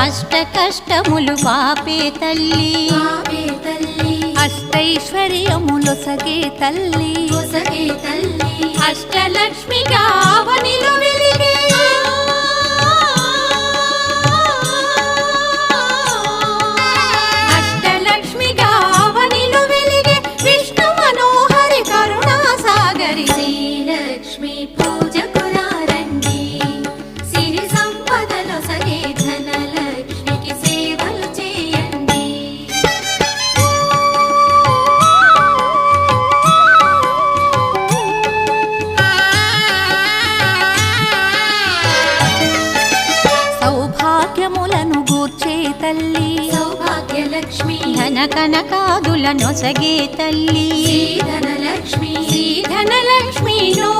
అష్ట కష్టములు పాపే తల్లి అష్టైశ్వర్యములొసగే తల్లి అష్టలక్ష్మిగా అవనిలో వెలిగే అష్టలక్ష్మిగా అవనిలో వెలిగే విష్ణు మనోహరి కరుణా సాగరి శ్రీలక్ష్మి పూజకు రండి సిరి సంపదలో సగే ధనలక్ష్మికి సేవలు చేయండి. సౌభాగ్యములను గూర్చే తల్లి సౌభాగ్యలక్ష్మి ధన కనకాదుల నొసగే తల్లి ధనలక్ష్మి ధనలక్ష్మి నో